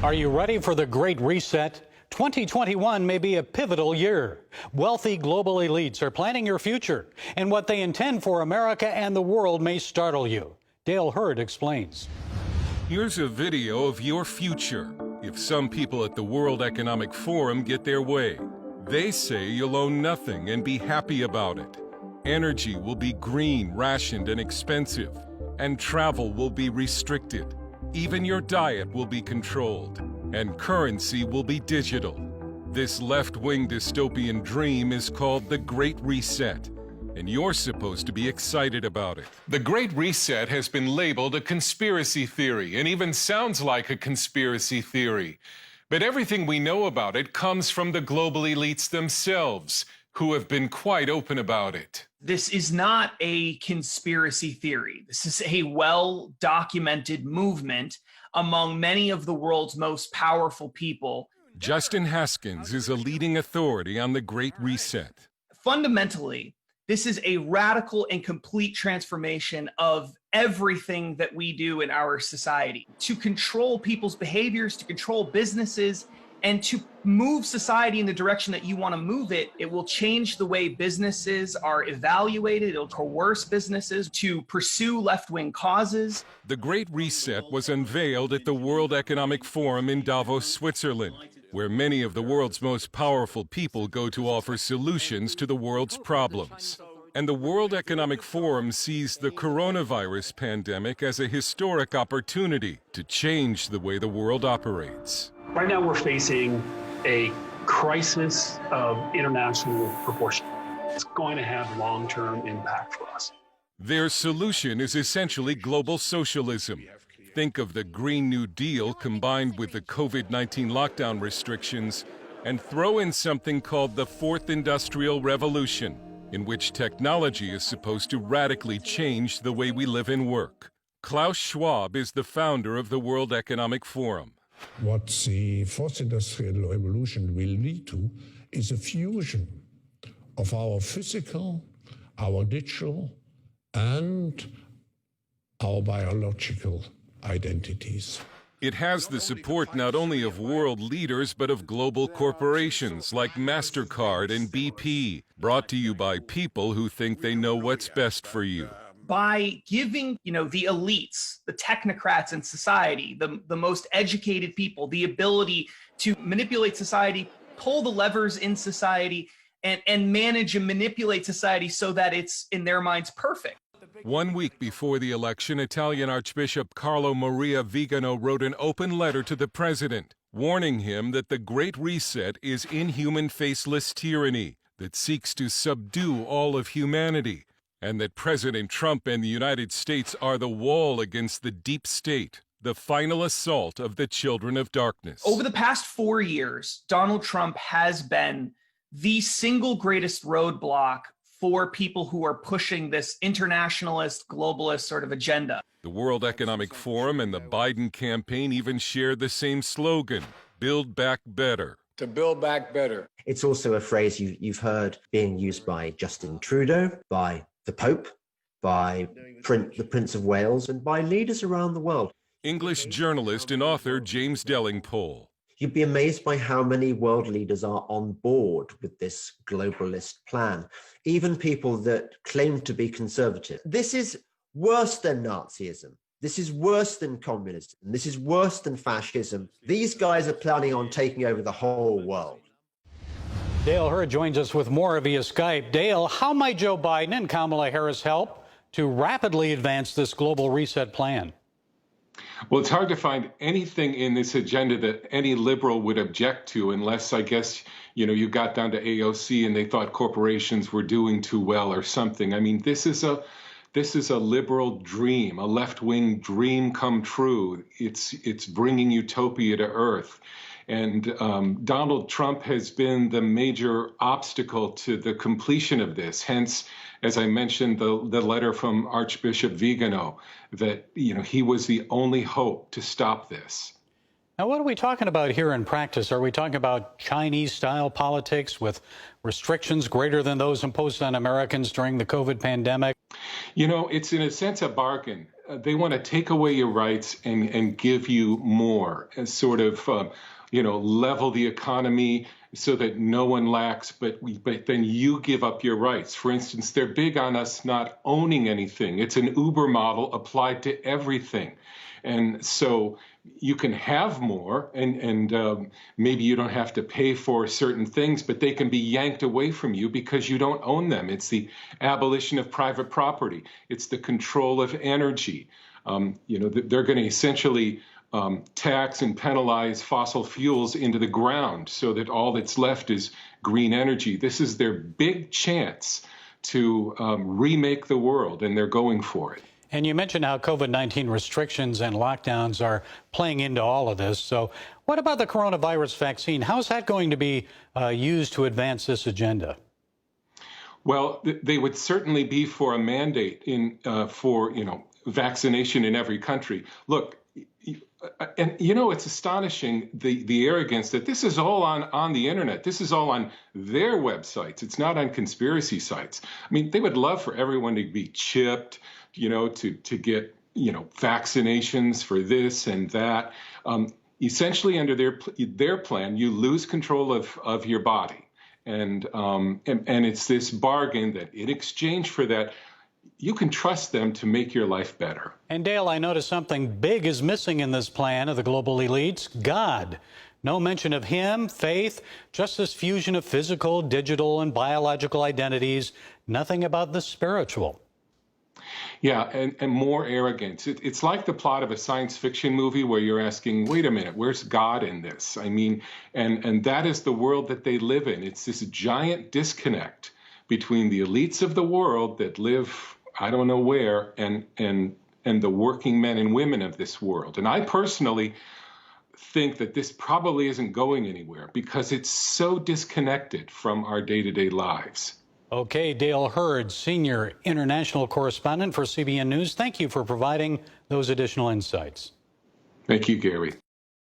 Are you ready for the Great Reset? 2021 may be a pivotal year. Wealthy global elites are planning your future, and what they intend for America and the world may startle you. Dale Hurd explains. Here's a video of your future if some people at the World Economic Forum get their way. They say you'll own nothing and be happy about it. Energy will be green, rationed, and expensive, and travel will be restricted. Even your diet will be controlled, and currency will be digital. This left-wing dystopian dream is called the Great Reset, and you're supposed to be excited about it. The Great Reset has been labeled a conspiracy theory, and even sounds like a conspiracy theory. But everything we know about it comes from the global elites themselves, who have been quite open about it. This is not a conspiracy theory. This is a well-documented movement among many of the world's most powerful people. Justin Haskins is a leading authority on the Great Reset. Fundamentally, this is a radical and complete transformation of everything that we do in our society to control people's behaviors, to control businesses, and to move society in the direction that you want to move it. It will change the way businesses are evaluated. It'll coerce businesses to pursue left-wing causes. The Great Reset was unveiled at the World Economic Forum in Davos, Switzerland, where many of the world's most powerful people go to offer solutions to the world's problems. And the World Economic Forum sees the coronavirus pandemic as a historic opportunity to change the way the world operates. Right now, we're facing a crisis of international proportion. It's going to have long-term impact for us. Their solution is essentially global socialism. Think of the Green New Deal combined with the COVID-19 lockdown restrictions, and throw in something called the Fourth Industrial Revolution, in which technology is supposed to radically change the way we live and work. Klaus Schwab is the founder of the World Economic Forum. What the Fourth Industrial Revolution will lead to is a fusion of our physical, our digital, and our biological identities. It has the support not only of world leaders, but of global corporations like MasterCard and BP, brought to you by people who think they know what's best for you. By giving, the elites, the technocrats in society, the most educated people, the ability to manipulate society, pull the levers in society, and manage and manipulate society so that it's, in their minds, perfect. 1 week before the election, Italian Archbishop Carlo Maria Vigano wrote an open letter to the president, warning him that the Great Reset is inhuman, faceless tyranny that seeks to subdue all of humanity, and that President Trump and the United States are the wall against the deep state, the final assault of the children of darkness. Over the past 4 years, Donald Trump has been the single greatest roadblock for people who are pushing this internationalist, globalist sort of agenda. The World Economic Forum and the Biden campaign even share the same slogan, Build Back Better. To build back better. It's also a phrase you've heard being used by Justin Trudeau, by the Pope, by the Prince of Wales, and by leaders around the world. English journalist and author James Delingpole. You'd be amazed by how many world leaders are on board with this globalist plan, even people that claim to be conservative. This is worse than Nazism. This is worse than communism. This is worse than fascism. These guys are planning on taking over the whole world. Dale Hurd joins us with more via Skype. Dale, how might Joe Biden and Kamala Harris help to rapidly advance this global reset plan? Well, it's hard to find anything in this agenda that any liberal would object to, unless, I guess, you got down to AOC and they thought corporations were doing too well or something. I mean, this is a liberal dream, a left-wing dream come true. It's bringing utopia to earth. And Donald Trump has been the major obstacle to the completion of this. Hence, as I mentioned, the letter from Archbishop Vigano, that he was the only hope to stop this. Now, what are we talking about here in practice? Are we talking about Chinese-style politics with restrictions greater than those imposed on Americans during the COVID pandemic? It's in a sense a bargain. to take away your rights and give you more, and sort of level the economy so that no one lacks, but then you give up your rights. For instance, they're big on us not owning anything. It's an Uber model applied to everything. And so you can have more, and maybe you don't have to pay for certain things, but they can be yanked away from you because you don't own them. It's the abolition of private property. It's the control of energy. They're going to essentially tax and penalize fossil fuels into the ground so that all that's left is green energy. This is their big chance to remake the world, and they're going for it. And you mentioned how COVID-19 restrictions and lockdowns are playing into all of this. So what about the coronavirus vaccine? How's that going to be used to advance this agenda? Well, they would certainly be for a mandate for vaccination in every country. Look, and it's astonishing the arrogance that this is all on the internet. This is all on their websites. It's not on conspiracy sites. I mean, they would love for everyone to be chipped, to get vaccinations for this and that. Essentially, under their plan, you lose control of your body, and it's this bargain that in exchange for that, you can trust them to make your life better. And Dale, I noticed something big is missing in this plan of the global elites: God. No mention of him, faith, just this fusion of physical, digital, and biological identities. Nothing about the spiritual. Yeah, and more arrogance. It's like the plot of a science fiction movie where you're asking, wait a minute, where's God in this? I mean, and that is the world that they live in. It's this giant disconnect between the elites of the world that live, I don't know where, and the working men and women of this world. And I personally think that this probably isn't going anywhere because it's so disconnected from our day-to-day lives. Okay, Dale Hurd, senior international correspondent for CBN News. Thank you for providing those additional insights. Thank you, Gary.